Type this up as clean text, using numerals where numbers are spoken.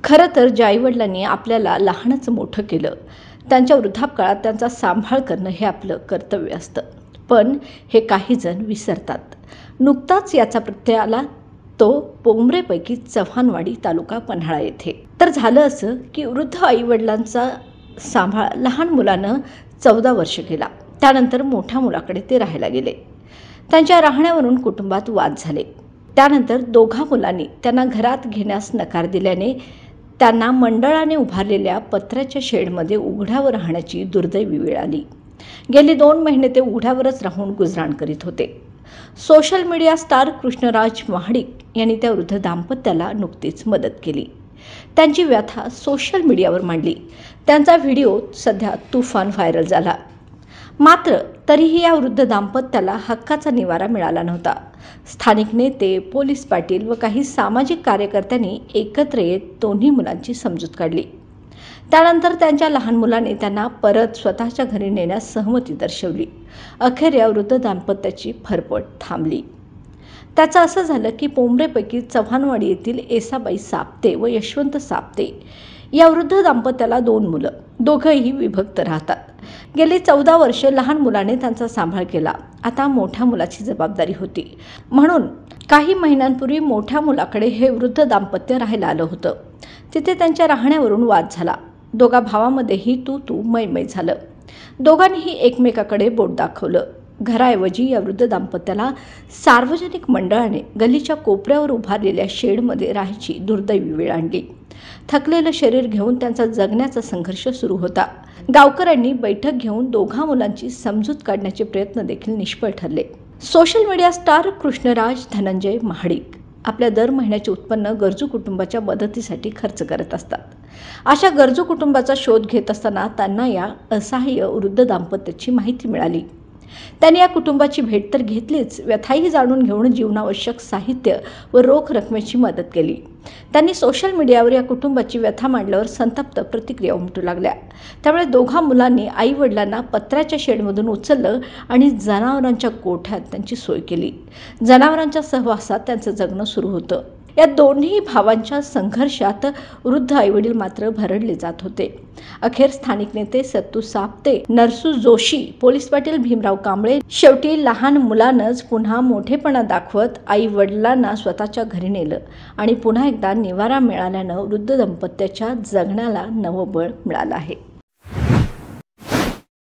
खरं तर ज्या आईवडिलांनी आपल्याला लहानच मोठं केलं, त्यांच्या वृद्धापकाळात त्यांचा सांभाळ करणं हे आपलं कर्तव्य असतं. पण हे काही जण विसरतात. नुकताच याचा प्रत्यय आला तो पोंभरेपैकी चव्हाणवाडी तालुका पन्हाळा येथे. तर झालं असं की वृद्ध आईवडिलांचा सांभाळ लहान मुलानं 14 वर्ष केला. त्यानंतर मोठ्या मुलाकडे ते राहायला गेले. त्यांच्या राहण्यावरून कुटुंबात वाद झाले. त्यानंतर दोघा मुलांनी त्यांना घरात घेण्यास नकार दिल्याने त्यांना मंडळाने उभारलेल्या पत्र्याच्या शेडमध्ये उघड्यावर राहण्याची दुर्दैवी वेळ आली. गेली 2 महिने ते उघड्यावरच राहून गुजराण करीत होते. Social media star Krishnaraj Mahadik यांनी त्या वृद्ध दाम्पत्याला नुकतीच मदत केली. त्यांची व्यथा सोशल मीडियावर मांडली. त्यांचा व्हिडिओ सध्या तुफान व्हायरल झाला. मात्र तरीही या वृद्ध दाम्पत्याला हक्काचा निवारा मिळाला नव्हता. स्थानिक नेते, पोलीस पाटील व काही सामाजिक कार्यकर्त्यांनी एकत्र येत दोन्ही मुलांची समजूत काढली. त्यानंतर त्यांच्या लहान मुलाने त्यांना परत स्वतःच्या घरी नेण्यास सहमती दर्शवली. अखेर या वृद्ध दाम्पत्याची फरफट थांबली. त्याचं असं झालं की पोंभरेपैकी चव्हाणवाडी येथील येसाबाई सापते व यशवंत सापते या वृद्ध दाम्पत्याला 2 मुलं, दोघंही विभक्त राहतात. गेली 14 वर्ष लहान मुलाने त्यांचा सांभाळ केला. आता मोठ्या मुलाची जबाबदारी होती. म्हणून काही महिन्यांपूर्वी मोठ्या मुलाकडे हे वृद्ध दाम्पत्य राहायला आलं होतं. तिथे त्यांच्या राहण्यावरून वाद झाला. दोघा भावामध्येही तू मै झालं. दोघांनीही एकमेकाकडे बोट दाखवलं. घराऐवजी या वृद्ध दाम्पत्याला सार्वजनिक मंडळाने गलीच्या कोपऱ्यावर उभारलेल्या शेडमध्ये राहायची दुर्दैवी वेळ आणली. थकलेलं शरीर घेऊन त्यांचा जगण्याचा संघर्ष सुरू होता. गावकऱ्यांनी बैठक घेऊन दोघा मुलांची समजूत काढण्याचे प्रयत्न देखील निष्फळ ठरले. Social media star Krishnaraj Dhananjay Mahadik आपल्या दर महिन्याचे उत्पन्न गरजू कुटुंबाच्या मदतीसाठी खर्च करत असतात. अशा गरजू कुटुंबाचा शोध घेत असताना त्यांना या असहाय्य वृद्ध दाम्पत्याची माहिती मिळाली. त्यांनी या कुटुंबाची भेट तर घेतलीच, व्यथाही जाणून घेऊन जीवनावश्यक साहित्य व रोख रकमेची मदत केली. त्यांनी सोशल मीडियावर या कुटुंबाची व्यथा मांडल्यावर संतप्त प्रतिक्रिया उमटू लागल्या. त्यामुळे दोघा मुलांनी आई वडिलांना पत्र्याच्या शेडमधून उचललं आणि जनावरांच्या गोठ्यात त्यांची सोय केली. जनावरांच्या सहवासात त्यांचं जगणं सुरू होतं. या दोन्ही भावांच्या संघर्षात वृद्ध आईवडील मात्र भरडले जात होते. अखेर स्थानिक नेते सत्तू सापते, नरसू जोशी, पोलीस पाटील भीमराव कांबळे शेवटी लहान मुलानंच पुन्हा मोठेपणा दाखवत आई वडिलांना स्वतःच्या घरी नेलं आणि पुन्हा एकदा निवारा मिळाल्यानं वृद्ध दाम्पत्याच्या जगण्याला नवं बळ मिळालं आहे.